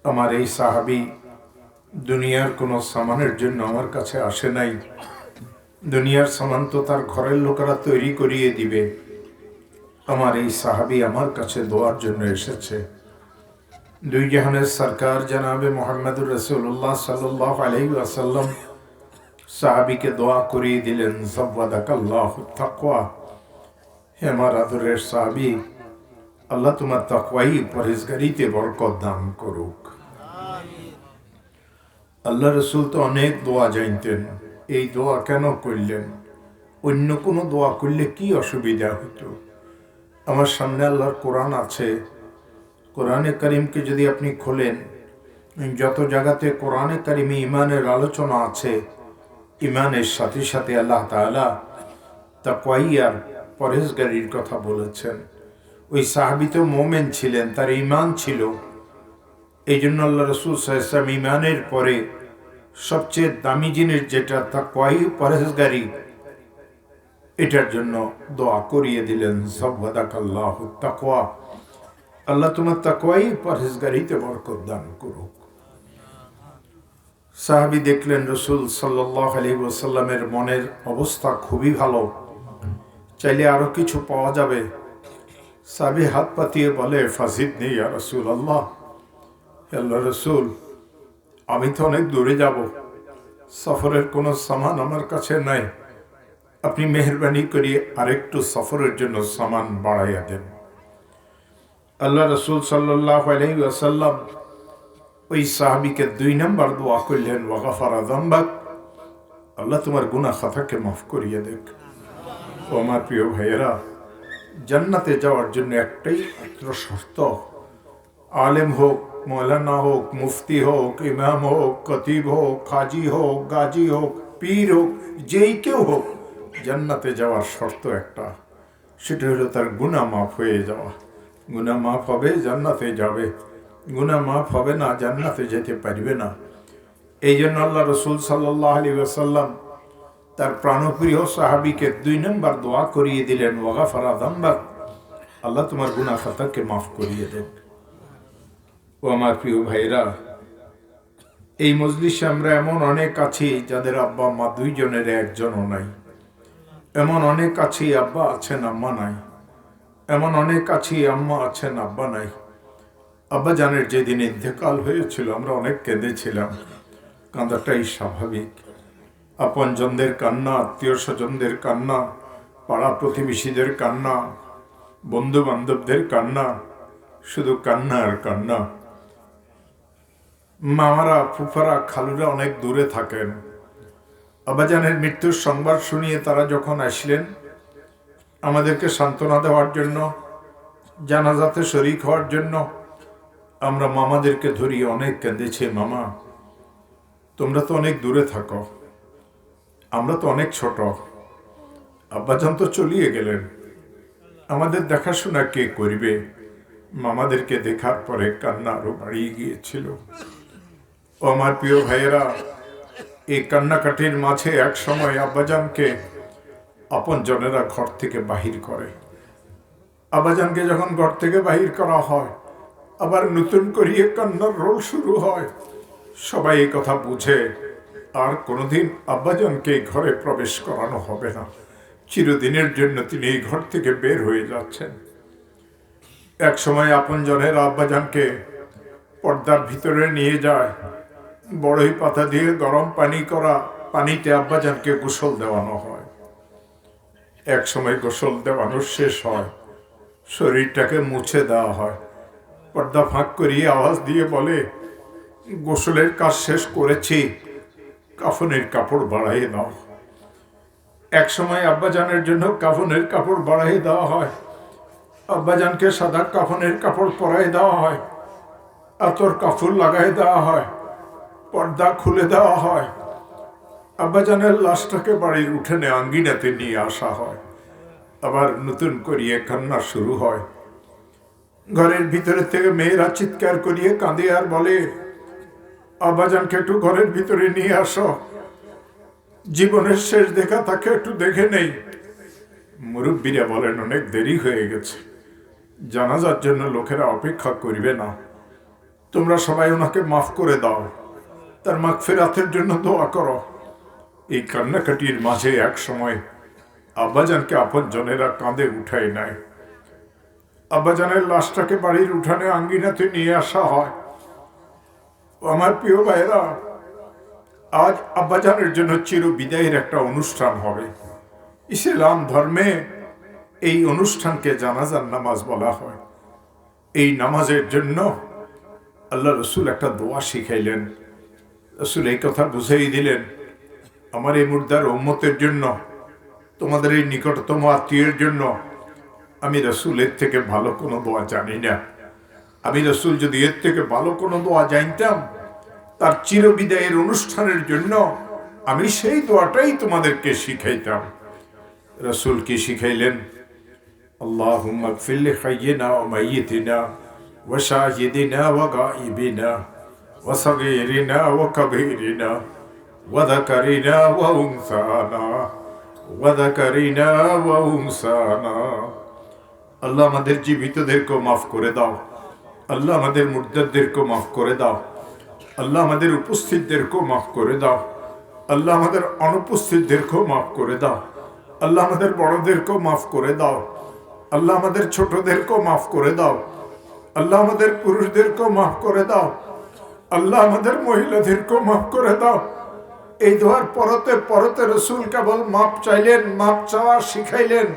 আমার এই সাহাবী দুনিয়ার কোনো সামানের জন্য আমার কাছে আসে নাই। দুনিয়ার সামান তো তার ঘরের লোকেরা তৈরি করিয়ে দিবে। আমার এই সাহাবী আমার কাছে দোয়ার জন্য এসেছে। দুই জাহানের সরকার জনাবে মুহাম্মদুর রাসূলুল্লাহ সাল্লাল্লাহু আলাইহি ওয়াসাল্লাম সাহাবীকে দোয়া করিয়ে দিলেন, যাওয়াদাকাল্লাহু তাকওয়া। হে আমার আদরের সাহাবী, আল্লাহ তোমার তাকওয়াই পরহেজগারিতে বরকত দান করুক। আল্লাহ রসুল তো অনেক দোয়া জানতেন। এই দোয়া কেন করলেন? অন্য কোনো দোয়া করলে কি অসুবিধা হতো? আমার সামনে আল্লাহর কোরআন আছে। কোরআনে কারিমকে যদি আপনি খোলেন, যত জায়গাতে কোরআনে কারিমে ইমানের আলোচনা আছে, ইমানের সাথে সাথে আল্লাহ তাআলা তাকওয়াই আর পরহেজগারির কথা বলেছেন। ওই সাহাবী তো মোমেন ছিলেন, তার ইমান ছিল। এই জন্য আল্লাহ রসুল সাল্লাল্লাহু আলাইহি ওয়াসাল্লাম ইমানের পরে সবচেয়ে দামি জিনিস যেটা তাকওয়াই পরহেজগারি, এটার জন্য দোয়া করিয়ে দিলেন, যাওয়াদাকাল্লাহু তাকওয়া। আল্লাহ তোমার তাকওয়াই পরহেজগারিতে বরকত দান করুক। সাহাবী দেখলেন রসুল সাল্লাল্লাহু আলাইহি ওয়াসাল্লামের মনের অবস্থা খুবই ভালো, চাইলে আরো কিছু পাওয়া যাবে। সাহাবী হাত পাতিয়ে বলে, ফাজিদনি ইয়া রাসূলুল্লাহ। আল্লাহ রসুল, আমি তো অনেক দূরে যাব, সফরের কোনো সামান আমার কাছে নাই, আপনি মেহরবানি করিয়ে আরেকটু সফরের জন্য সামান বাড়াইয়া দেন। আল্লাহ রসুল সাল্লাল্লাহু আলাইহি ওয়াসাল্লাম ওই সাহাবীকে 2 নম্বর দোয়া করলেন, ওয়াগাফারা যামবাক, আল্লাহ তোমার গুনাহ খাতাকে মাফ করিয়ে দেখ। ও আমার প্রিয় ভাইয়েরা, জান্নাতে যাওয়ার জন্য একটাই মাত্র শর্ত, আলেম হোক, মৌলানা হোক, মুফতি হোক, ইমাম হোক, খতিব হোক, কাজী হোক, গাজী হোক, পীর হোক, যেই কেউ হোক, জান্নাতে যাওয়ার শর্ত একটা, সেটা হলো তার গুনাহ মাফ হয়ে যাওয়া। গুনাহ মাফ হবে, জান্নাতে যাবে। গুনাহ মাফ হবে না, জান্নাতে যেতে পারবে না। এই জন্য আল্লাহ রসুল সাল্লাল্লাহু আলাইহি ওয়াসাল্লাম তার প্রাণপ্রিয় সাহাবীকে 2 নম্বর দোয়া করিয়ে দিলেন, ওয়াগাফারা যামবাক, আল্লাহ তোমার গুনাহ খাতাকে মাফ করিয়ে দেন। ও আমার প্রিয় ভাইরা, এই মজলিসে আমরা এমন অনেক আছি যাদের আব্বা আম্মা 2 জনের একজনও নাই। এমন অনেক আছি আব্বা আছেন আম্মা নাই। এমন অনেক আছি আম্মা আছেন আব্বা নাই। আব্বা জানের যেদিন ইন্তেকাল হয়েছিল আমরা অনেক কেঁদেছিলাম। কাঁদাটাই স্বাভাবিক। আপনজনদের কান্না, আত্মীয় স্বজনদের কান্না, পাড়া প্রতিবেশীদের কান্না, বন্ধু বান্ধবদের কান্না, শুধু কান্না আর কান্না। মামারা, ফুফারা, খালুরা অনেক দূরে থাকেন। আব্বাজানের মৃত্যুর সংবাদ শুনিয়ে তারা যখন আসলেন আমাদেরকে সান্ত্বনা দেওয়ার জন্য, জানাজাতে শরীক হওয়ার জন্য, আমরা মামাদেরকে ধরিয়ে অনেক কেঁদেছি। মামা, তোমরা তো অনেক দূরে থাকো, আমরা তো অনেক ছোট, আব্বাজান তো চলিয়ে গেলেন, আমাদের দেখাশোনা কে করবে? মামাদেরকে দেখার পরে কান্না আরো বাড়িয়ে গিয়েছিল। ও আমার প্রিয় ভাইয়েরা, এই কান্নাকাটির মাঝে এক সময় আব্বাজানকে আপন জনেরা ঘর থেকে বাহির করে। আব্বাজানকে যখন ঘর থেকে বাহির করা হয়, আবার নতুন করিয়ে কান্নার রোল শুরু হয়। সবাই এই কথা বুঝে আর কোনোদিন আব্বাজানকে ঘরে প্রবেশ করানো হবে না। চিরদিনের জন্য তিনি এই ঘর থেকে বের হয়ে যাচ্ছেন। এক সময় আপন জনেরা আব্বাজানকে পর্দার ভিতরে নিয়ে যায়। বড়ই পাতা দিয়ে গরম পানি করা পানিতে আব্বাজানকে গোসল দেওয়ানো হয়। এক সময় গোসল দেওয়ানো শেষ হয়, শরীরটাকে মুছে দেওয়া হয়। পর্দা ফাঁক করিয়ে আওয়াজ দিয়ে বলে, গোসলের কাজ শেষ করেছি, কাফনের কাপড় বাড়াইয়ে দাও। এক সময় আব্বাজানের জন্য কাফনের কাপড় বাড়াইয়ে দেওয়া হয়। আব্বাজানকে সাদা কাফনের কাপড় পরাই দেওয়া হয়, আতর কাফুর লাগাই দেওয়া হয়, পর্দা খুলে দেওয়া হয়। আব্বাজানের লাশটাকে বাড়ির উঠোনে আঙ্গিনাতে নিয়ে আসা হয়। আবার নতুন করিয়ে কান্না শুরু হয়। ঘরের ভিতরে থেকে মেয়েরা চিৎকার করিয়ে কাঁদে আর বলে, আব্বাজানকে একটু ঘরের ভিতরে নিয়ে আসো, জীবনের শেষ দেখা তাকে একটু দেখে নেই। মুরব্বীরা বলেন, অনেক দেরি হয়ে গেছে, জানাজার জন্য লোকেরা অপেক্ষা করবে না, তোমরা সবাই ওনাকে মাফ করে দাও, তার মাগফিরাতের জন্য দোয়া করো। এই কান্নাকাটির মাঝে এক সময় আব্বাজানকে আপন জনেরা কাঁধে উঠায় নেয়। আব্বাজানের লাশটাকে বাড়ির উঠানে আঙ্গিনাতে নিয়ে আসা হয়। আমার প্রিয় ভাইরা, আজ আব্বাজানের জন্য চির বিদায়ের একটা অনুষ্ঠান হবে। ইসলাম ধর্মে এই অনুষ্ঠানকে জানাজার নামাজ বলা হয়। এই নামাজের জন্য আল্লাহ রসুল একটা দোয়া শিখাইলেন। রসুল এই কথা বুঝাই দিলেন, আমার এই মুর্দার উম্মতের জন্য, তোমাদের এই নিকটতম আত্মীয়ের জন্য আমি রসুল এর থেকে ভালো কোনো দোয়া জানি না। আমি রসুল যদি এর থেকে ভালো কোনো দোয়া জানতাম, তার চিরবিদায়ের অনুষ্ঠানের জন্য আমি সেই দোয়াটাই তোমাদেরকে শিখাইতাম। রসুল কি শিখাইলেন? আল্লাহুম্মা গফির লিহাইয়িনা ওয়া মাইয়িতিনা ওয়া শাহিদিনা ওয়া গায়িবিনা ওয়া সাগীরিনা ওয়া কাবীরিনা ওয়া যাকারিনা ওয়া উনসানা ওয়া যাকারিনা ওয়া উনসানা। আল্লাহ আমাদের জীবিতদেরকেও মাফ করে দাও, আল্লাহ আমাদের মুর্দাদেরকেও মাফ করে দাও, আল্লাহ আমাদের উপস্থিতদেরকেও মাফ করে দাও, আল্লাহ আমাদের অনুপস্থিতদেরকেও মাফ করে দাও, আল্লাহ আমাদের বড়দেরকেও মাফ করে দাও, আল্লাহ আমাদের ছোটদেরকেও মাফ করে দাও, আল্লাহ আমাদের পুরুষদেরকেও মাফ করে দাও, আল্লাহ আমাদের মহিলাদেরকেও মাফ করে দাও। এই দোয়ার পরতে পরতে রসুল কেবল মাপ চাইলেন, মাপ চাওয়া শিখাইলেন।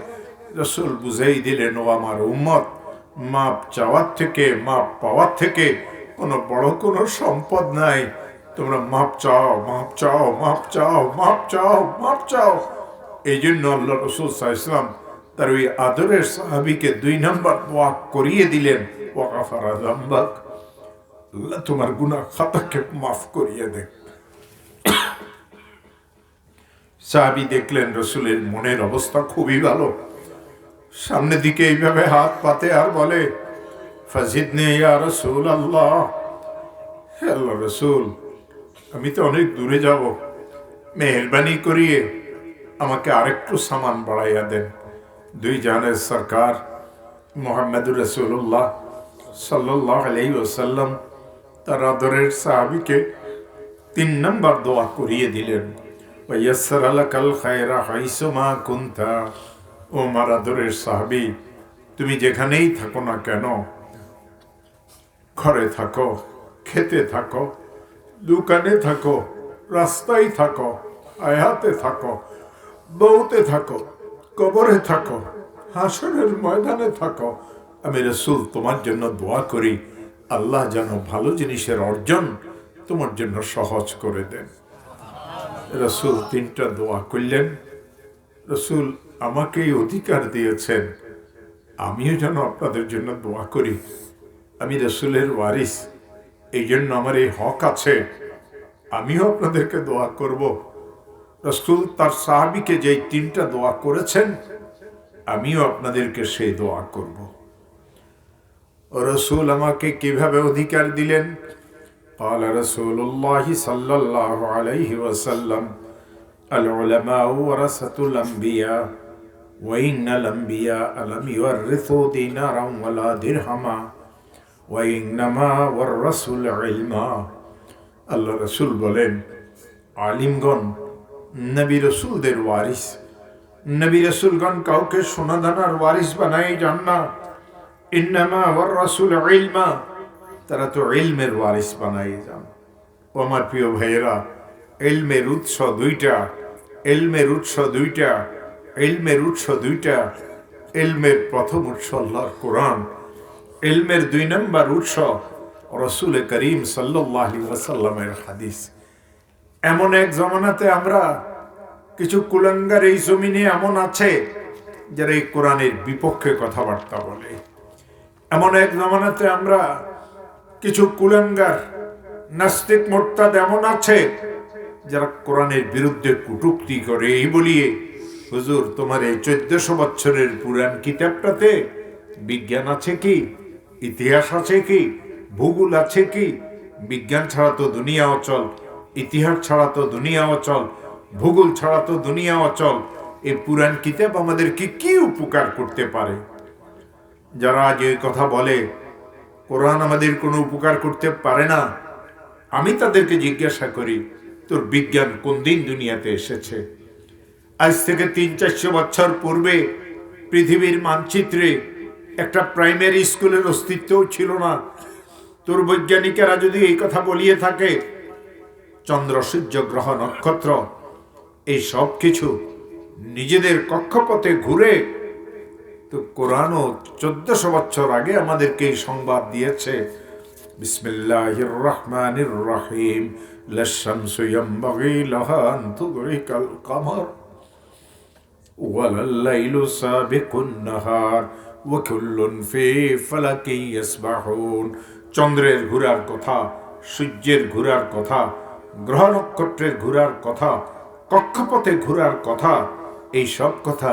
রসুল বুঝাই দিলেন, ও আমার উম্মত, মাপ চাওয়ার থেকে, মাপ পাওয়ার থেকে কোনো বড় কোনো সম্পদ নাই। তোমরা মাপ চাও, মাপ চাও, মাপ চাও, মাপ চাও, মাপ চাও। এই জন্য আল্লাহ রসুল সাল্লাল্লাহু আলাইহি ওয়াসাল্লাম তার ওই আদরের সাহাবীকে 2 নম্বর দোয়া করিয়ে দিলেন, ওয়া গাফারা যামবাক, আল্লাহ তোমার গুনাহ খাতাকে মাফ করিয়ে দেন। সাহাবী দেখলেন রসুলের মনের অবস্থা খুবই ভালো। সামনের দিকে এইভাবে হাত পাতে আর বলে, ফাজিদনি ইয়া রাসূলুল্লাহ, হে আল্লাহ রসুল, আমি তো অনেক দূরে যাব, মেহেরবানি করিয়ে আমাকে আরেকটু সামান বাড়াইয়া দেন। 2 জানের সরকার মুহাম্মদুর রাসূলুল্লাহ সাল্লাল্লাহু আলাইহি ওয়াসাল্লাম তার আদরের সাহাবীকে 3 নম্বর দোয়া করিয়ে দিলেন, ওয়াইয়াসসারা লাকাল খায়রা হাইসুমা কুনতা। ও আমার আদরের সাহাবী, তুমি যেখানেই থাকো না কেন, ঘরে থাকো, খেতে থাকো, দোকানে থাকো, রাস্তায় থাকো, আয়াতে থাকো, বউতে থাকো, কবরে থাকো, হাসরের ময়দানে থাকো, আমি রাসূল তোমার জন্য দোয়া করি, আল্লাহ যেন ভালো জিনিসের অর্জন তোমার জন্য সহজ করে দেন। রাসূল 3টা দোয়া করলেন। রাসূল আমাকেই অধিকার দিয়েছেন, আমিও যেন আপনাদের জন্য দোয়া করি। আমি রাসূলের ওয়ারিস, এই জন্য আমার এই হক আছে, আমিও আপনাদেরকে দোয়া করব। রাসূল তার সাহাবীকে যেই 3টা দোয়া করেছেন, আমিও আপনাদেরকে সেই দোয়া করব। রাসূল আমাকে কিভাবে অধিকার দিলেন? قال رسول الله صلى الله عليه وسلم العلماء ورثة الأنبياء وإن الأنبياء لم يورثوا دينارا ولا درهما وإنما ورثوا العلم। আল্লাহ রাসূল বলেন, আলিমগণ নবী রাসূলদের ওয়ারিস। নবী রাসূলগণ কাউকে সোনা দানার ওয়ারিস বানাই যান না। ইন্নামা ওয়াররাসুল ইলমা, তারা তো ইলমের ওয়ারিস বানাই যান। ও আমার প্রিয় ভাইয়েরা, ইলমের উৎস 2টা, ইলমের উৎস 2টা, ইলমের উৎস 2টা। ইলমের প্রথম উৎস আল্লাহর কোরআন, ইলমের 2 নম্বর উৎস রাসূল করিম সাল্লাল্লাহু আলাইহি ওয়াসাল্লামের হাদিস। এমন এক জামানাতে আমরা কিছু কুলাঙ্গার এই জমিনে এমন আছে যারা এই কোরআনের বিপক্ষে কথাবার্তা বলে। এমন এক জামানাতে আমরা কিছু কুলাঙ্গার নাস্তিক মোরতাদ এমন আছে যারা কোরআনের বিরুদ্ধে কটূক্তি করে, এই বলিয়ে, হুজুর তোমার এই 1400 বছরের পুরাণ কিতাবটাতে বিজ্ঞান আছে কি, ইতিহাস আছে কি, ভূগোল আছে কি? বিজ্ঞান ছাড়া তো দুনিয়া অচল, ইতিহাস ছাড়া তো দুনিয়া অচল, ভূগোল ছাড়া তো দুনিয়া অচল। এই পুরাণ কিতাব আমাদেরকে কি উপকার করতে পারে? যারা আজ এই কথা বলে, কোরআন আমাদের কোনো উপকার করতে পারে না। আমি তাদেরকে জিজ্ঞাসা করি, তোর বিজ্ঞান কোন দিন দুনিয়াতে এসেছে? আজ থেকে 300-400 বছর পূর্বে পৃথিবীর মানচিত্রে একটা প্রাইমারি স্কুলের অস্তিত্বও ছিল না। তোর বৈজ্ঞানিকেরা যদি এই কথা বলিয়ে থাকে, চন্দ্র, সূর্য, গ্রহ, নক্ষত্র এই সব কিছু নিজেদের কক্ষপথে ঘুরে, তো কোরআনও 1400 বছর আগে আমাদেরকে এই সংবাদ দিয়েছে। বিসমিল্লাহির রহমানির রহিম, লাশ-শামসু ইয়ানবাগি লাহা আন তুদরিকাল কামার ওয়ালাল-লাইলু সাবিকুন নাহার ওয়া কুল্লুন ফি ফালাকিন ইয়াসবাহুন। চন্দ্রের ঘোরার কথা, সূর্যের ঘোরার কথা, গ্রহ নক্ষত্রের ঘোরার কথা, কক্ষপথে ঘোরার কথা, এই সব কথা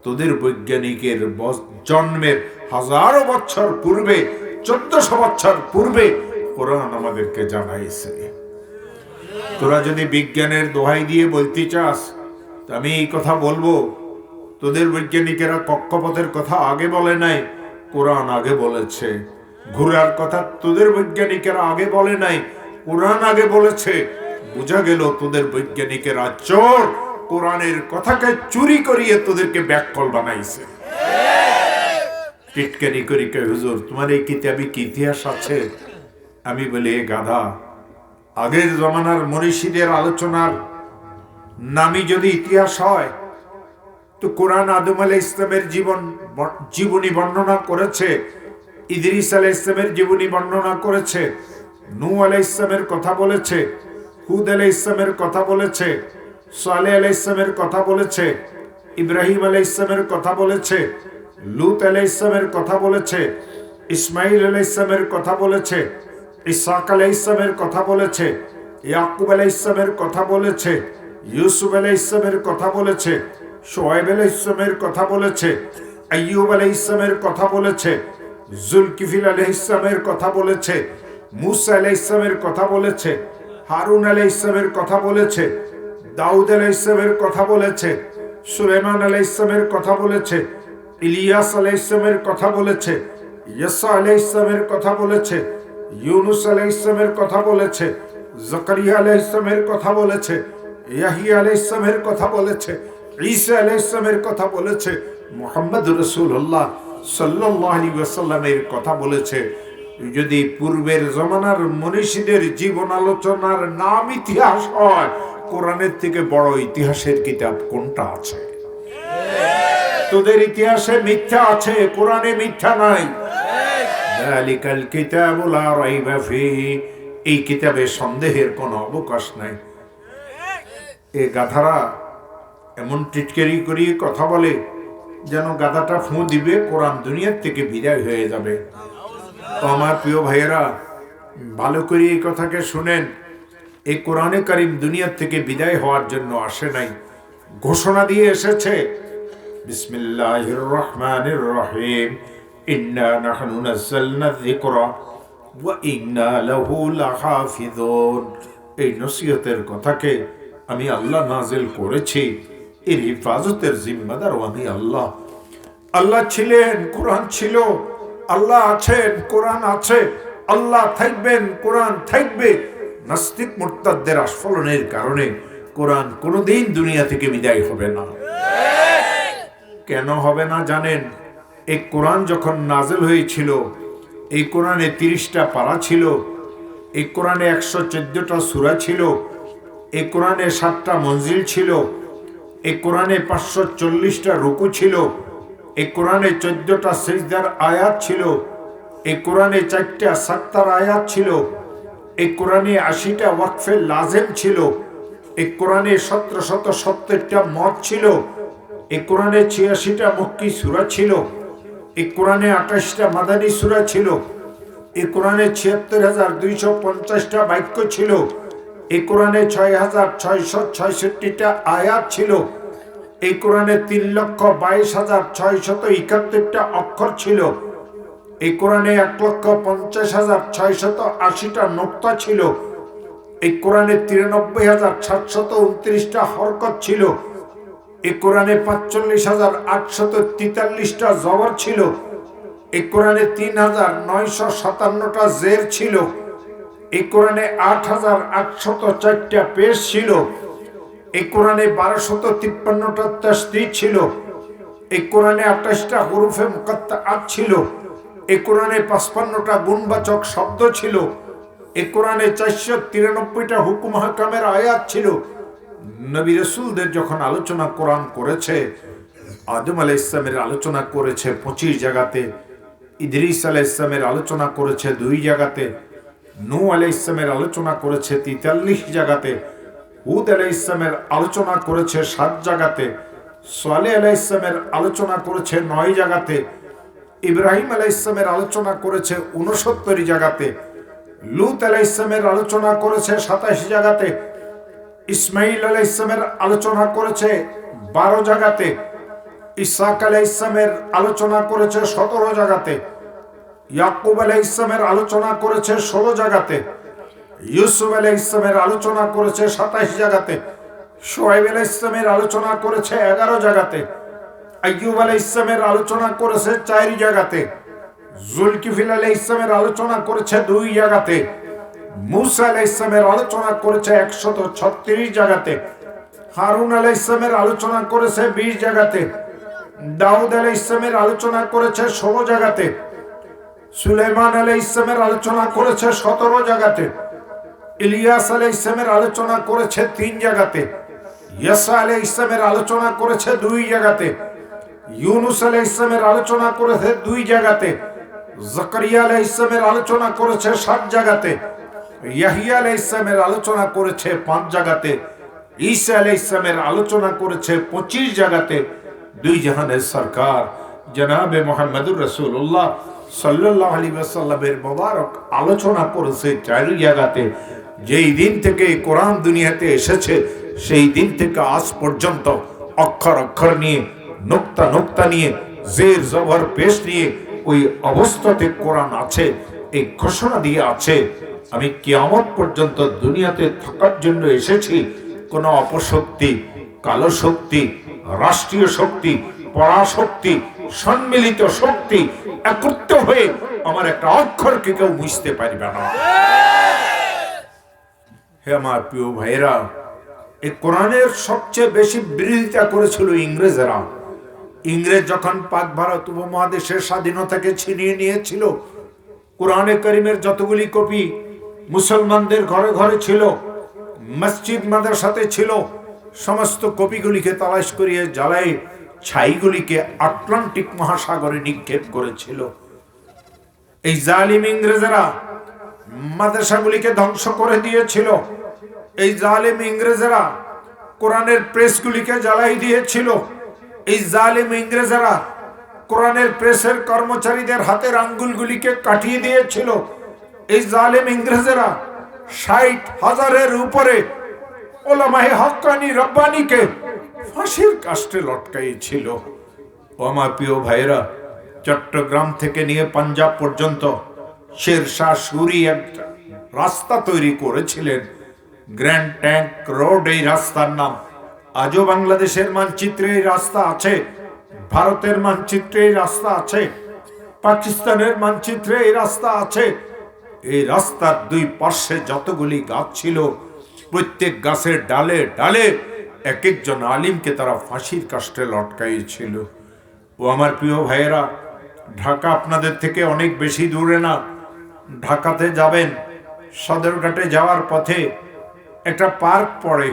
তোদের বৈজ্ঞানিকের জন্মের হাজারো বছর পূর্বে, 1400 বছর পূর্বে কোরআন আমাদেরকে জানাইছে। তোরা যদি বিজ্ঞানের দোহাই দিয়ে বলতে চাস, আমি এই কথা বলবো, তোদের বৈজ্ঞানিকেরা কক্ষপথের কথা আগে বলে নাই, কোরআন আগে বলেছে। ঘোরার কথা তোদের বৈজ্ঞানিকেরা আগে বলে নাই, কোরআন আগে বলেছে। বোঝা গেল তোদের বৈজ্ঞানিকেরা চোর, কোরআনের কথাকে চুরি করিয়ে তোদেরকে ব্যাককল বানাইছে। টিটকারি করি কে হুজুর, তোমার এই কিতাবে কি ইতিহাস আছে? আমি বলি, এ গাধা, আগের জমানার মনীষীদের আলোচনার নামই যদি ইতিহাস হয়, তো কোরআন আদম আলাইহিস ইসলামের জীবনী বর্ণনা করেছে, ইদ্রিস আলাইহিস ইসলামের জীবনী বর্ণনা করেছে, নূহ আলাইহিস ইসলামের কথা বলেছে, হুদ আলাইহিস ইসলামের কথা বলেছে, সালেহ আলাইহিস ইসলামের কথা বলেছে, ইব্রাহিম আলাইহিস ইসলামের কথা বলেছে, লূত আলাইহিস ইসলামের কথা বলেছে, ইসমাইল আলাইহিস ইসলামের কথা বলেছে, ইসহাক আলাইহিস ইসলামের কথা বলেছে, ইয়াকুব আলাইহিস ইসলামের কথা বলেছে, ইউসুফ আলাইহিস ইসলামের কথা বলেছে, শুআয়ব আলাইহিস ইসলামের কথা বলেছে, আইয়ুব আলাইহিস ইসলামের কথা বলেছে, যুলকিফিল আলাইহিস ইসলামের কথা বলেছে, মূসা আলাইহিস ইসলামের কথা বলেছে, হারুন আলাইহিস ইসলামের কথা বলেছে, দাউদ আলাইহিস ইসলামের কথা বলেছে, সুলাইমান আলাইহিস ইসলামের কথা বলেছে, ইলিয়াস আলাইহিস ইসলামের কথা বলেছে, ঈসা আলাইহিস ইসলামের কথা বলেছে, ইউনুস আলাইহিস ইসলামের কথা বলেছে, জাকারিয়া আলাইহিস ইসলামের কথা বলেছে, ইয়াহিয়া আলাইহিস ইসলামের কথা বলেছে, ঈসা আলাইহিস ইসলামের কথা বলেছে, মুহাম্মদুর রাসূলুল্লাহ সাল্লাল্লাহু আলাইহি ওয়াসাল্লামের কথা বলেছে। যদি পূর্বের জমানার মনীষীদের জীবন আলোচনার নাম ইতিহাস হয়, কোরআনের থেকে বড় ইতিহাসের কিতাব কোনটা আছে? তোদের ইতিহাসে মিথ্যা আছে, কোরআনে মিথ্যা নাই। যালিকাল কিতাবু লা রাইবা ফীহি, এই কিতাবে সন্দেহের কোনো অবকাশ নাই। এই গাধারা এমন টিটকারি করিয়ে কথা বলে যেন গাধাটা ফু দিবে, কোরআন দুনিয়ার থেকে বিদায় হয়ে যাবে। তো আমার প্রিয় ভাইয়েরা, ভালো করে এই কথাকে শুনেন, এই কোরআনে কারিম দুনিয়ার থেকে বিদায় হওয়ার জন্য আসে নাই, ঘোষণা দিয়ে এসেছে। বিসমিল্লাহির রহমানির রহিম, ইন্না নাহনু নাযালনা যিকরা ওয়া ইন্না লাহু লাহাফিজুন। এই নসিহতের কথাকে আমি আল্লাহ নাজিল করেছি, এর হিফাজতের জিম্মাদার আমি আল্লাহ। আল্লাহ ছিলেন, কোরআন ছিল, আল্লাহ আছেন, কোরআন আছে, আল্লাহ থাকবেন, কোরআন থাকবে। নাস্তিক মুরতাদদের আস্ফলনের কারণে কোরআন কোনোদিন দুনিয়া থেকে বিদায় হবে না। কেন হবে না জানেন? এই কোরআন যখন নাজিল হয়েছিল, এই কোরআনে 30টা পারা ছিল, এই কোরআনে 114টা সূরা ছিল, এই কোরআনে 7টা মঞ্জিল ছিল, এই কোরআনে 540টা রুকু ছিল, এই কোরআনে 14টা সিজদার আয়াত ছিল, এই কোরআনে 4টা সাত্তার আয়াত ছিল, এই কোরআনে 80টা ওয়াকফে লাজেম ছিল, এই কোরআনে 1770টা মত ছিল, এই কোরআনে 86টা মক্কি সূরা ছিল, এই কোরআনে 28টা মাদানী সূরা ছিল, এই কোরআনে ৭৬,২৫০টা বাক্য ছিল, এই কোরআনে ৬,৬৬৬টা আয়াত ছিল, এই কোরআনে ৩,২২,৬৭১টা অক্ষর ছিল, এই কোরআনে ১,৫০,৬৮০টা নোক্তা ছিল, এই কোরআনে ৯৩,৭২৯টা হরকত ছিল, এই কোরআনে ৪৫,৮৪৩টা জবর ছিল, এই কোরআনে ৩,৯৫৭টা জের ছিল। এই কোরআনে ৮,৮০৪টা পেশ ছিল। এই কোরআনে ১২৫৩টা তাসদীদ ছিল। এই কোরআনে ২৮টা হুরুফে মুকাত্তাআত ছিল। এই কোরআনে ৫৫টা গুণবাচক শব্দ ছিল। এই কোরআনে ৪৯৩টা হুকুম হাকামের আয়াত ছিল। নবী রাসূলদের যখন আলোচনা কোরআন করেছে, আদম আলাইহিস সালামের আলোচনা করেছে ২৫ জায়গাতে, ইদ্রিস আলাইহিস সালামের আলোচনা করেছে ২ জায়গাতে, নূহ আলাইহিস সালামের আলোচনা করেছে ৪৩ জায়গাতে, হুদ আলাইহিস সালামের আলোচনা করেছে ৭ জায়গাতে, সালেহ আলাইহিস সালামের আলোচনা করেছে ৯ জায়গাতে, ইব্রাহিম আলাইহিস সালামের আলোচনা করেছে ৬৯ জায়গাতে, লূত আলাইহিস সালামের আলোচনা করেছে ২৭ জায়গাতে, ইসমাইল আলাইহিস সালামের আলোচনা করেছে ১২ জায়গাতে, ইসহাক আলাইহিস সালামের আলোচনা করেছে ১৭ জায়গাতে, ইয়াকুব আলাইহিস সালামের আলোচনা করেছে ১৬ জায়গাতে, ইউসুফ আলাইহিস সালামের আলোচনা করেছে ২৭ জায়গাতে, শুআয়ব আলাইহিস সালামের আলোচনা করেছে ১১ জায়গাতে, আইয়ুব আলাইহিস সালামের আলোচনা করেছে ৪ জায়গাতে, যুলকিফল আলাইহিস সালামের আলোচনা করেছে ২ জায়গাতে, মূসা আলাইহিস সালামের আলোচনা করেছে ১৩৬ জায়গাতে, হারুন আলাইহিস সালামের আলোচনা করেছে ২০ জায়গাতে, দাউদ আলাইহিস সালামের আলোচনা করেছে ১৬ জায়গাতে, সুলাইমান আলাইহিস সালামের আলোচনা করেছে ১৭ জায়গাতে, ইলিয়াস আলাইহিস সালামের আলোচনা করেছে ৩ জায়গাতে, ইয়াসা আলাইহিস সালামের আলোচনা করেছে ২ জায়গাতে, ইউনুস আলাইহিস সালামের আলোচনা করেছে ২ জায়গাতে, জাকারিয়া আলাইহিস সালামের আলোচনা করেছে ৭ জায়গাতে, ইয়াহিয়া আলাইহিস সালামের আলোচনা করেছে ৫ জায়গাতে, ঈসা আলাইহিস সালামের আলোচনা করেছে ২৫ জায়গাতে। দুই জাহানের সরকার জনাবে মুহাম্মদুর রাসূলুল্লাহ সাল্লাল্লাহু আলাইহি ওয়াসাল্লামের মোবারক আলোচনা করেছে ৪ জায়গাতে। যেই দিন থেকে কোরআন দুনিয়াতে এসেছে সেই দিন থেকে আজ পর্যন্ত অক্ষর অক্ষর নিয়ে, নোক্তা নোক্তা নিয়ে, জের জবর পেশ নিয়ে ওই অবস্থাতে কোরআন আছে, এই ঘোষণা দিয়ে আছে, আমি কিয়ামত পর্যন্ত দুনিয়াতে থাকার জন্য এসেছি। কোন অপশক্তি, কালো শক্তি, রাষ্ট্রীয় শক্তি, পরাশক্তি, সম্মিলিত শক্তি একত্র হয়ে আমার একটা অক্ষরকে কেউ বুঝতে পারবে না। হে আমার প্রিয় ভাইরা, এই কোরআনের সবচেয়ে বেশি বিরোধিতা করেছিল ইংরেজরা। ইংরেজ যখন পাক ভারত উপমহাদেশের স্বাধীনতাকে ছিনিয়ে নিয়েছিল, কোরআনে কারিমের যতগুলি কপি মুসলমানদের ঘরে ঘরে ছিল, মসজিদ মাদ্রাসাতে ছিল, সমস্ত কপিগুলিকে তালাশ করিয়ে জ্বালাই ছাইগুলিকে আটলান্টিক মহাসাগরে নিক্ষেপ করেছিল। এই জালিম ইংরেজরা মাদ্রাসাগুলিকে ধ্বংস করে দিয়েছিল। এই জালিম ইংরেজরা কোরআনের প্রেসগুলিকে জ্বালাই দিয়েছিল। এই জালিম ইংরেজরা কোরআনের প্রেসের কর্মচারীদের হাতের আঙ্গুলগুলিকে কাটিয়ে দিয়েছিল। এই জালিম ইংরেজরা ৬০,০০০-এর উপরে ওলামায়ে হক্কানি রব্বানিকে ফাঁসির কাস্টে লটকাইছিল। ও আমার প্রিয় ভাইরা, চট্টগ্রাম থেকে নিয়ে পাঞ্জাব পর্যন্ত শেরশাহ সুরি একটা রাস্তা তৈরি করেছিলেন, গ্র্যান্ড ট্যাঙ্ক রোড এই রাস্তার নাম। আজও বাংলাদেশের মানচিত্রে এই রাস্তা আছে, ভারতের মানচিত্রে এই রাস্তা আছে, পাকিস্তানের মানচিত্রে এই রাস্তা আছে। এই রাস্তার দুই পার্শ্বে যতগুলি গাছ ছিল, প্রত্যেক গাছের ডালে ডালে এক একজন আলিমকে তারা ফাঁসির কাস্টে লটকাইছিল। ও আমার প্রিয় ভাইয়েরা, ঢাকা আপনাদের থেকে অনেক বেশি দূরে না। ঢাকাতে যাবেন, সদরঘাটে যাওয়ার পথে একটা পার্ক পড়ে।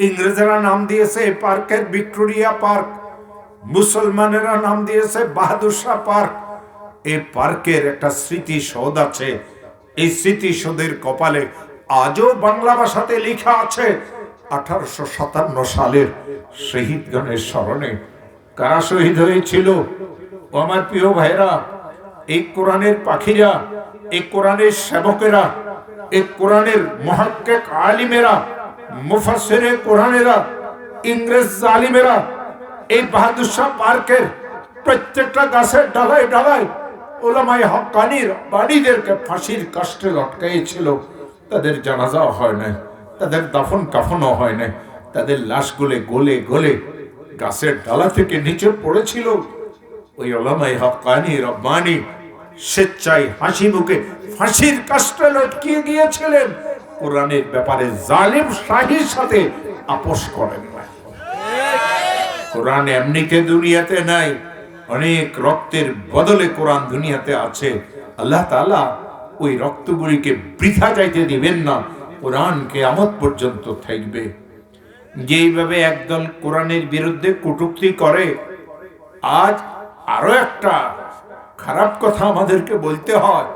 ইংরেজরা নাম দিয়েছে এই পার্কের ভিক্টোরিয়া পার্ক, মুসলমানেরা নাম দিয়েছে বাহাদুর শাহ পার্ক। এই পার্কের একটা স্মৃতিসৌধ আছে। এই স্মৃতিসৌধের কপালে আজও বাংলা ভাষাতে লেখা আছে 1857 সালের শহীদগণের স্মরণে কারা শহীদ হয়েছিল। ও আমার প্রিয় ভাইরা, এই কোরআনের পাখিরা, এই কোরআনের সেবকেরা, এই কোরআনের মুহাক্কিক আলিমেরা, মুফাসসিরে কোরআনেরা, ইংরেজ জালিমেরা এই বাহাদুর শাহ পার্কের প্রত্যেকটা গাছের ডালায় ডালায় ওলামায়ে হক্কানির বাড়িদেরকে ফাঁসির কাস্টে লটকাইছিল। তাদের জানাজাও হয় নাই, তাদের দাফন কাফনও হয় নাই, তাদের লাশগুলো গলে গলে গাছের ডালা থেকে নিচে পড়েছিল। ও ওই ওলামায়ে হক্কানি রব্বানি স্বেচ্ছায় হাসি মুখে ফাঁসির কাস্টে লটকিয়ে গিয়েছিলেন, কোরআনের ব্যাপারে জালিম শাহীর সাথে আপোষ করেন না। কোরআন এমনিতে দুনিয়াতে নাই, অনেক রক্তের বদলে কোরআন দুনিয়াতে আছে। আল্লাহ তাআলা ওই রক্তগুলিকে বৃথা যাইতে দিবেন না, কোরআন কিয়ামত পর্যন্ত থাকবে। যেইভাবে একদল কোরআনের বিরুদ্ধে কটূক্তি করে, আজ আরো একটা খারাপ কথা আমাদেরকে বলতে হয়,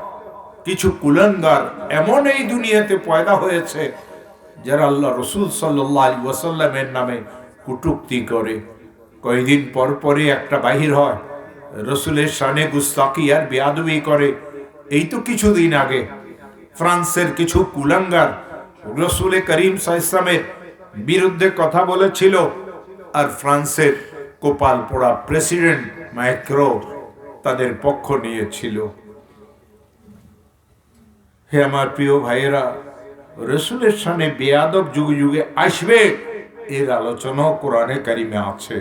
কিছু কুলাঙ্গার এমন এই দুনিয়াতে পয়দা হয়েছে যারা আল্লাহ রসুল সাল্লাল্লাহু আলাইহি ওয়াসাল্লামের নামে কটূক্তি করে। কয়েকদিন পর পরই একটা বাহির হয়, রসুলের শানে গুস্তাকি আর বেয়াদবি করে। এই তো কিছুদিন আগে ফ্রান্সের কিছু কুলাঙ্গার রসুল করিম সাল্লাল্লাহু আলাইহি ওয়াসাল্লামের বিরুদ্ধে কথা বলেছিল, আর ফ্রান্সের কোপাল পোড়া প্রেসিডেন্ট ম্যাক্রো তাদের পক্ষ নিয়েছিল। হে আমার প্রিয় ভাইয়েরা, রসুলের সামনে বেয়াদব যুগে যুগে আসবে, এর আলোচনা কোরআনে কারিমে আছে।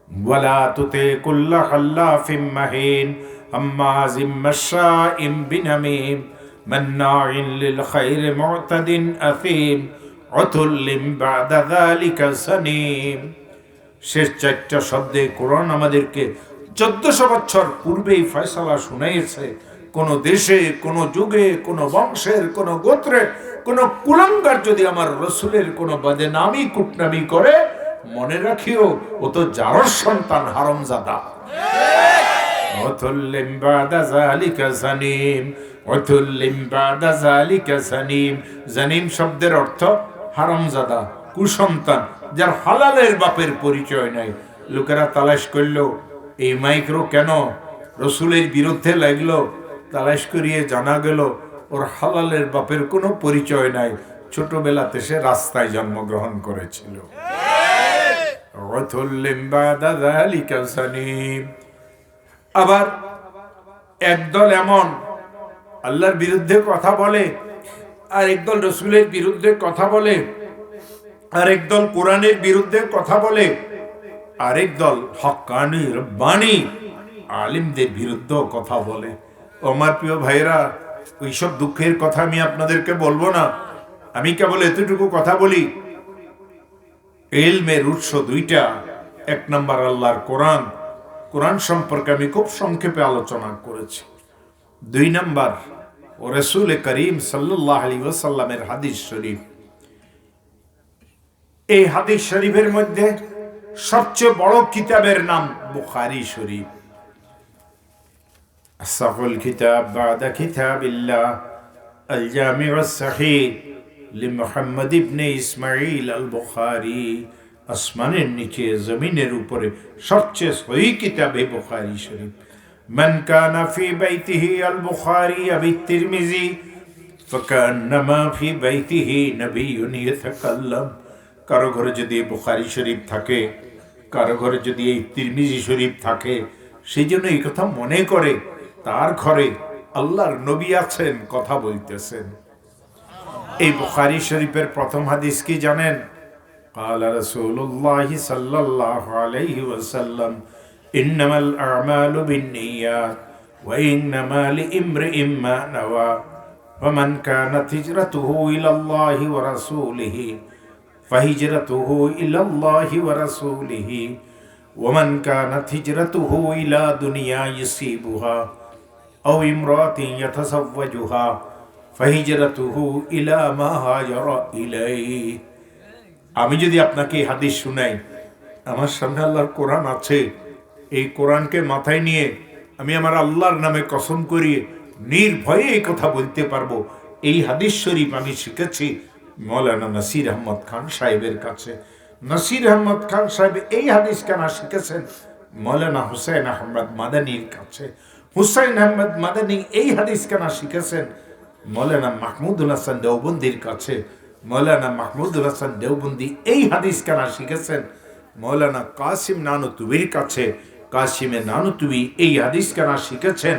ওয়ালা তুতি কুল্লা খাল্লাফিম মাহিন হাম্মাজিম মাশাইম বিনামিম মান্নাইন লিল খায়রি মুতাদিন আথিম উতুল্লিম বাদা যালিকা সানিম। শেষ চারটা শব্দে কোরআন আমাদেরকে 1400 বছর পূর্বেই ফয়সালা শুনাইছে। কোন দেশে, কোন যুগে, কোন বংশের, কোন গোত্রের কোন কুলাঙ্গার যদি আমার রসুলের কোন বদনামি কুটনামি করে, মনে রাখিও ও তো জারর সন্তান, হারামজাদা। উতুল্লিম বাদা যালিকা সানিম, উতুল্লিম বাদা যালিকা সানিম। জানিম শব্দের অর্থ হারামজাদা, কুসন্তান, যার হালালের বাপের পরিচয় নাই। লোকেরা তালাশ করলো এই মাইক্রো কেন রসুলের বিরুদ্ধে লাগলো, তালাশ করিয়ে জানা গেল ওর হালালের বাপের কোনো পরিচয় নাই, ছোটবেলাতে সে রাস্তায় জন্মগ্রহণ করেছিল। আবার একদল এমন আল্লাহর বিরুদ্ধে কথা বলে, আর একদল রসুলের বিরুদ্ধে কথা বলে, আরেক দল কোরআনের বিরুদ্ধে কথা বলে, আরেক দল হক্কানি রব্বানি আলিমদের বিরুদ্ধে কথা বলে। আমার প্রিয় ভাইরা, ওইসব দুঃখের কথা আমি আপনাদেরকে বলবো না, আমি কেবল এতটুকু কথা বলি, ইলমের উৎস দুইটা। এক নম্বর আল্লাহর কোরআন, কোরআন সম্পর্কে আমি খুব সংক্ষেপে আলোচনা করেছি। দুই নম্বর ও রাসূল করিম সাল্লাল্লাহু আলাইহি ওয়াসাল্লামের হাদিস শরীফ। এই হাদিস শরীফের মধ্যে সবচেয়ে বড় কিতাবের নাম বুখারী শরীফ। আসফুল কিতাব বাদা কিতাবিল্লাহ আল জামিউস সহিহ লিমুহাম্মদ ইবনে ইসমাঈল আল বুখারী। আসমানের নিচে জমিনের উপরে সবচেয়ে সহিহ কিতাব এই বুখারী শরীফ। মান কানা ফি বাইতিহি আল বুখারী আবি তিরমিজি ফাকান্নামা ফি বাইতিহি নবিয়্যুন ইয়াতাকাল্লাম। কারো ঘরে যদি বুখারী শরীফ থাকে, কারো ঘরে যদি এই তিরমিজি শরীফ থাকে, সেই জন্য এই কথা মনে করে তার ঘরে আল্লাহর নবী আছেন, কথা বলতেছেন। এই বুখারী শরীফের প্রথম হাদিস কি জানেন? قال رسول الله صلى الله عليه وسلم إنما الأعمال بالنيات وإنما لامرئ ما نوى ومن كانت هجرته إلى الله ورسوله فهجرته إلى الله ورسوله ومن كانت هجرته إلى دنيا يصيبها أو امرأة يتزوجها فهجرته إلى ما هاجر إليه। আমি যদি আপনাকে এই হাদিস শুনাই, আমার সামনে আল্লাহর কোরআন আছে, এই কোরআনকে মাথায় নিয়ে আমি আমার আল্লাহর নামে কসম করি নির্ভয়ে এই কথা বলতে পারবো। এই হাদিস শরীফ আমি শিখেছি মৌলানা নাসির আহমদ খান সাহেবের কাছে। নাসির আহমদ খান সাহেব এই হাদিস কেন শিখেছেন মৌলানা হুসাইন আহমদ মাদানির কাছে। হুসাইন আহমদ মাদানি এই হাদিস কেন শিখেছেন মৌলানা মাহমুদুল হাসান দেওবন্দির কাছে। মৌলানা মাহমুদুল হাসান দেওবন্দি এই হাদিস কেন শিখেছেন মৌলানা কাসিম নানুতুবির কাছে। কাসিমে নানুতুবি এই হাদিস কেন শিখেছেন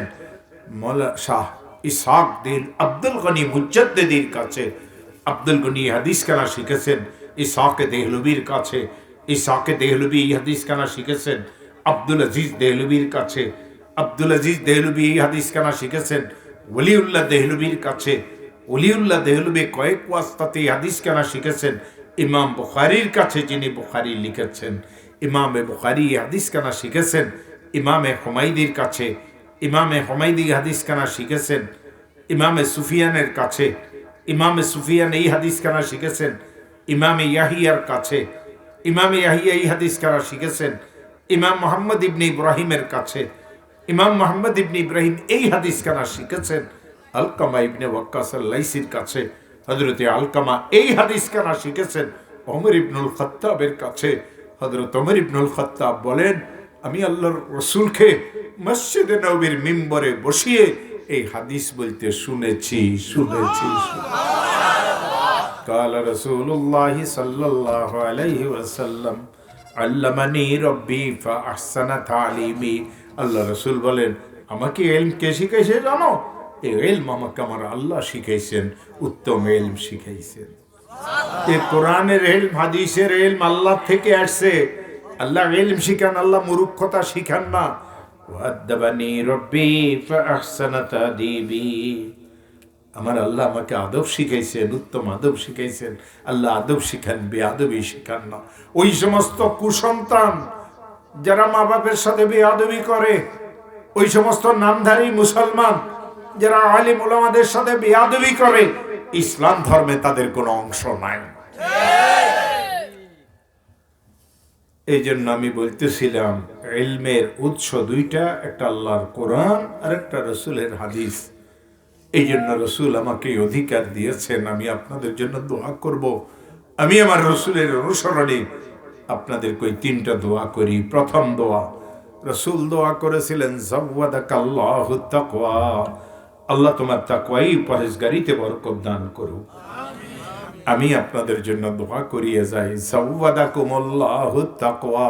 মৌলানা শাহ ইসহাক দিন আব্দুল গনি মুজাদ্দিদির কাছে। আব্দুল গনি হাদিস কেন শিখেছেন ইসহাক দেহলবির কাছে। ইসহাক দেহলবি এই হাদিস কেন শিখেছেন আব্দুল আজিজ দেহলভির কাছে। আব্দুল আজিজ দেহলভি এই হাদিস খানা শিখেছেন ওলিউল্লাহ দেহলভির কাছে। ওলিউল্লাহ দেহলভি কয়েক ওয়াস্তাতে এই হাদিস খানা শিখেছেন ইমাম বুখারীর কাছে, যিনি বুখারী লিখেছেন। ইমামে বুখারী এই হাদিস খানা শিখেছেন ইমামে হুমায়দির কাছে। ইমামে হুমায়দি হাদিস খানা শিখেছেন ইমামে সুফিয়ানের কাছে। ইমামে সুফিয়ান এই হাদিস খানা শিখেছেন ইমামে ইয়াহিয়ার কাছে। ইমামে ইয়াহিয়া এই হাদিস খানা শিখেছেন ইমাম মুহাম্মদ ইবনে ইব্রাহিমের কাছে। ইমাম মুহাম্মদ ইবনে ইব্রাহিম এই হাদিস খানা শিখেছেন আলকামা ইবনে ওয়াক্কাস আল-লাইসির কাছে। হযরতে আলকামা এই হাদিস খানা শিখেছেন ওমর ইবনুল খাত্তাবের কাছে। হযরত ওমর ইবনুল খাত্তাব বলেন, আমি আল্লাহর রাসূলকে মসজিদে নববীর মিম্বরে বসিয়ে এই হাদিস বলতে শুনেছি। قال رسول الله صلى الله عليه وسلم علمني ربي فأحسن تعليمي। আল্লাহ রাসূল বলেন, আমাকে ইলম কে শিখাইছে জানো? এই ইলম আমাকে আমার আল্লাহ শিখাইছেন, উত্তম ইলম শিখাইছেন। এই কোরআনের ইলম, হাদিসের ইলম আল্লাহ থেকে আসছে। আল্লাহ ইলম শিখান, আল্লাহ মূর্খতা শিখান না। ওয়াদ্দাবানি রব্বি ফাআহসানা তাদিবি। আমার আল্লাহ আমাকে আদব শিখাইছেন, উত্তম আদব শিখাইছেন। আল্লাহ আদব শিখান, বেআদবি শিখান না। ওই সমস্ত কুসন্তান যারা মা বাপের সাথে বেআদবি করে, ওই সমস্ত নামধারী মুসলমান যারা আলিম উলামাদের সাথে বেআদবি করে, ইসলাম ধর্মে তাদের কোনো অংশ নাই। এই জন্য আমি বলতেছিলাম ইলমের উৎস দুইটা, একটা আল্লাহর কোরআন আর একটা রাসূলের হাদিস। এই জন্য রাসূল আমাকে অধিকার দিয়েছেন আমি আপনাদের জন্য দোয়া করব। আমি আমার রাসূলের অনুসরণে আপনাদের কই তিনটা দোয়া করি। প্রথম দোয়া, রাসূল দোয়া করেছিলেন যাওয়াদাকাল্লাহু তাকওয়া, আল্লাহ তোমার তাকওয়াই পরহেজগারিতে বরকত দান করুক। আমি আপনাদের জন্য দোয়া করিয়ে যাই, যাওয়াদাকুমুল্লাহু তাকওয়া,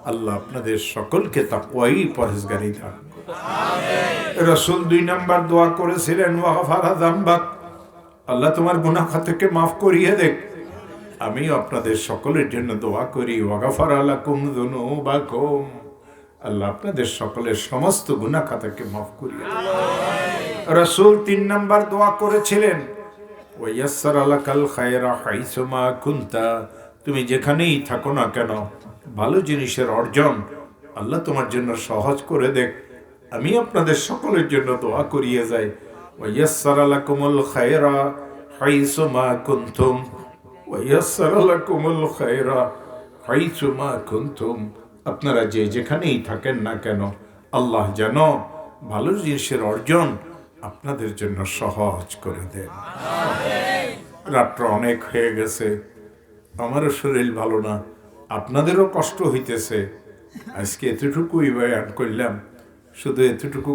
আল্লাহ আপনাদের সকলকে তাকওয়াই পরহেজগারি দান করুন। রাসূল 2 নাম্বার দোয়া করেছিলেন ওয়াগফারা যামবাক, আল্লাহ তোমার গুনাহ খাতাকে মাফ করিয়ে দেখ। আমি আপনাদের সকলের জন্য দোয়া করি ওয়াগফারা লাকুম যুনুবাকুম, আল্লাহ আপনাদের সকলের সমস্ত গুনাহ খাতাকে মাফ করিয়ে দেন। রাসূল 3 নাম্বার দোয়া করেছিলেন ওয়ায়াসসারা লাকাল খায়রা হাইসুমা কুনতা, তুমি যেখানেই থাকো না কেন ভালো জিনিসের অর্জন আল্লাহ তোমার জন্য সহজ করে দেখ। আমি আপনাদের সকলের জন্য দোয়া করিয়ে যাই ওয়ায়াসসারা লাকুমুল খায়রা হাইসুমা কুনতুম, ওয়ায়াসসারা লাকুমুল খায়রা হাইসুমা কুনতুম, আপনারা যে যেখানেই থাকেন না কেন আল্লাহ যেন ভালো জিনিসের অর্জন আপনাদের জন্য সহজ করে দেন। রাত্র অনেক হয়ে গেছে, আমারও শরীর ভালো না, আপনাদেরও কষ্ট হইতেছে। আজকে এতটুকুই বয়ান করলাম, শুধু এতটুকু